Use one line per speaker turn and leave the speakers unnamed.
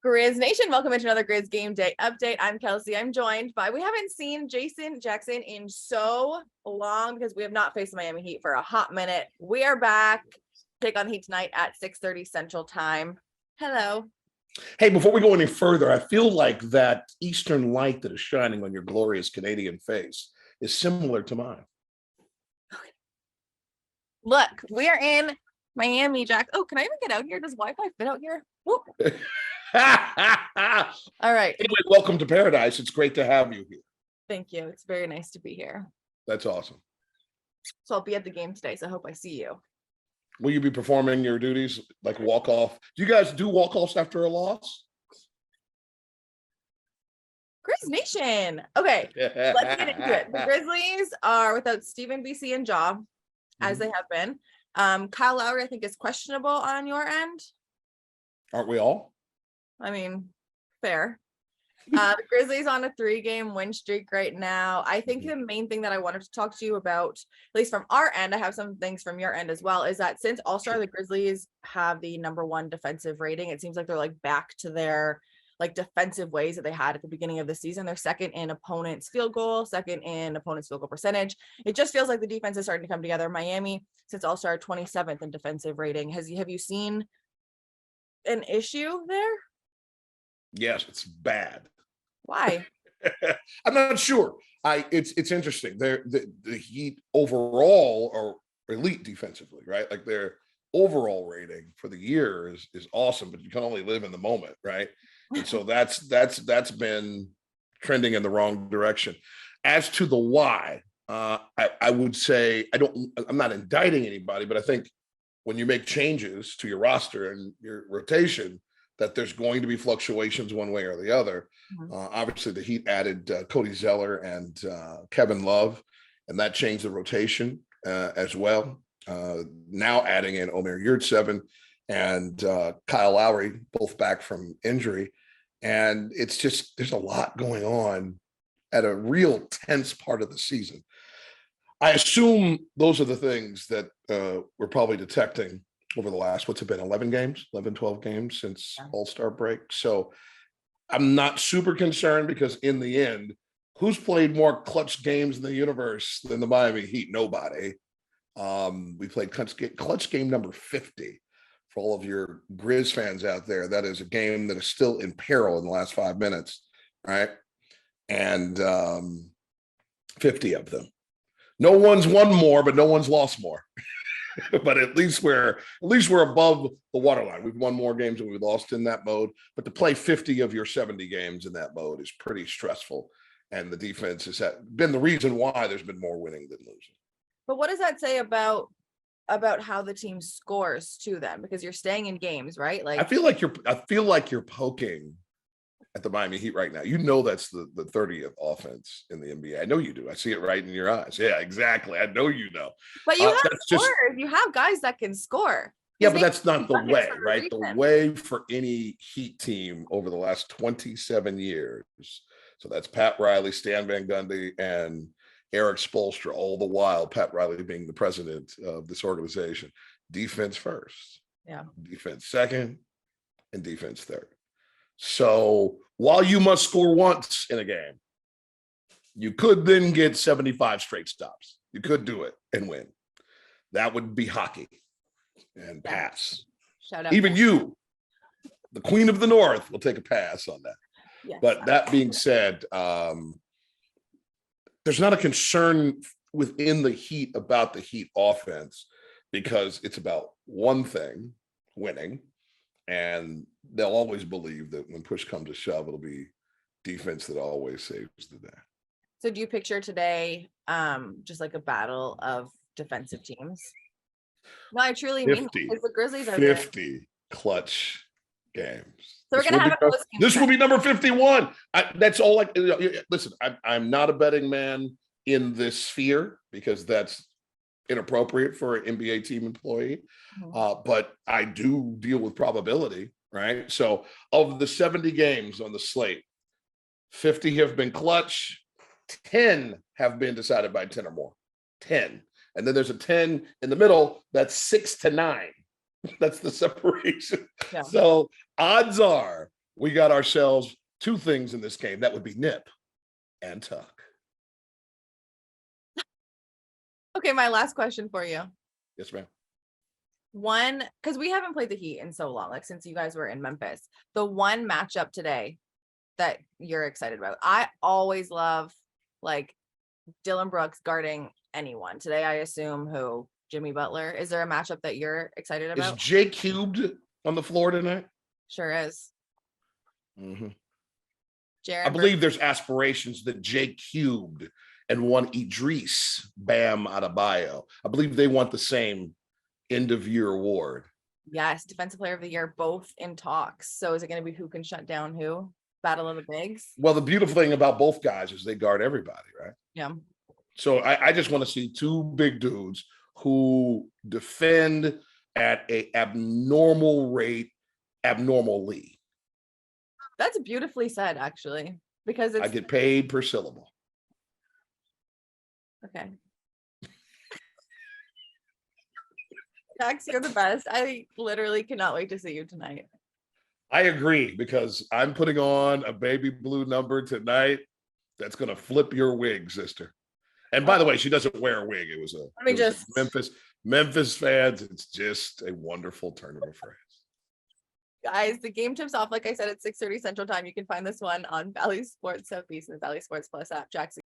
Grizz Nation, welcome into another Grizz Game Day update. I'm Kelsey. I'm joined by, we haven't seen Jason Jackson in so long because we have not faced the Miami Heat for a hot minute. We are back. Take on Heat tonight at 6:30 Central Time. Hello.
Hey, before we go any further, I feel like that eastern light that is shining on your glorious Canadian face is similar to mine.
Look, we are in Miami, Jack. Oh, can I even get out here? Does Wi-Fi fit out here? All right.
Anyway, welcome to paradise. It's great to have you here.
Thank you. It's very nice to be here.
That's awesome.
So I'll be at the game today, so I hope I see you.
Will you be performing your duties like walk-off? Do you guys do walk-offs after a loss?
Grizz Nation. Okay, let's get into it. The Grizzlies are without Steven, BC, and Jaw, as they have been. Kyle Lowry, I think, is questionable on your end.
Aren't we all?
I mean, fair. The Grizzlies on a 3-game win streak right now. I think the main thing that I wanted to talk to you about, at least from our end, I have some things from your end as well, is that since All-Star, the Grizzlies have the #1 defensive rating. It seems like they're like back to their like defensive ways that they had at the beginning of the season. They're second in opponents' field goal, second in opponents' field goal percentage. It just feels like the defense is starting to come together. Miami, since All-Star, 27th in defensive rating. Have you seen an issue there?
Yes, it's bad.
Why?
I'm not sure. It's interesting. The Heat overall are elite defensively, right? Like their overall rating for the year is awesome, but you can only live in the moment, right? And so that's been trending in the wrong direction. As to the why, I would say I'm not indicting anybody, but I think when you make changes to your roster and your rotation, that there's going to be fluctuations one way or the other. Obviously, the Heat added Cody Zeller and Kevin Love, and that changed the rotation as well. Now adding in Omer Yurtseven and Kyle Lowry, both back from injury. And it's just, there's a lot going on at a real tense part of the season. I assume those are the things that we're probably detecting over the last, what's it been, 12 games since All-Star break. So I'm not super concerned because in the end, who's played more clutch games in the universe than the Miami Heat? Nobody. We played clutch game number 50. For all of your Grizz fans out there, that is a game that is still in peril in the last 5 minutes, right? And 50 of them. No one's won more, but no one's lost more. But at least we're above the waterline. We've won more games than we lost in that mode. But to play 50 of your 70 games in that mode is pretty stressful. And the defense has been the reason why there's been more winning than losing.
But what does that say about how the team scores to them? Because you're staying in games, right? Like I feel
like you're poking at the Miami Heat right now. You know that's the 30th offense in the NBA. I know you do. I see it right in your eyes. Yeah, exactly. I know you know.
But you have scorers. You have guys that can score.
Yeah, but that's not the way, right? The way for any Heat team over the last 27 years. So that's Pat Riley, Stan Van Gundy, and Eric Spoelstra, all the while Pat Riley being the president of this organization. Defense first, defense second, and defense third. So while you must score once in a game, you could then get 75 straight stops. You could do it and win. That would be hockey and pass.
Shout out.
Even you, the Queen of the North, will take a pass on that. Yes. But that being said, there's not a concern within the Heat about the Heat offense because it's about one thing, winning, and they'll always believe that when push comes to shove, it'll be defense that always saves the day.
So do you picture today just like a battle of defensive teams? No, I truly mean because the Grizzlies are
50 there. Clutch games.
So we're going to have a close game.
This will be number 51. That's all. Listen, I'm not a betting man in this sphere because that's inappropriate for an NBA team employee. But I do deal with probability, right? So of the 70 games on the slate, 50 have been clutch, 10 have been decided by 10 or more. 10. And then there's a 10 in the middle, that's 6-9. That's the separation. Yeah. So odds are we got ourselves two things in this game. That would be nip and tuck.
Okay, my last question for you.
Yes, ma'am.
One, because we haven't played the Heat in so long, like since you guys were in Memphis. The one matchup today that you're excited about. I always love like Dylan Brooks guarding anyone. Today, I assume who? Jimmy Butler. Is there a matchup that you're excited
Is
about?
J Cubed on the floor tonight?
Sure is.
Mm-hmm.
Jaren
I believe there's aspirations that J Cubed and one Idris Bam Adebayo. I believe they want the same end of year award.
Yes, Defensive Player of the Year, both in talks. So is it going to be who can shut down who? Battle of the Bigs?
Well, the beautiful thing about both guys is they guard everybody, right?
Yeah.
So I just want to see two big dudes who defend at a abnormal rate, abnormally.
That's beautifully said, actually, because it's
I get paid per syllable.
okay. Jax, you're the best. I literally cannot wait to see you tonight.
I agree, because I'm putting on a baby blue number tonight that's going to flip your wig, sister. And by the way, she doesn't wear a wig. It was a Memphis fans. It's just a wonderful turn of phrase.
Guys, the game tips off, like I said, at 6:30 Central Time. You can find this one on Valley Sports Southeast and the Valley Sports Plus app. Jackson.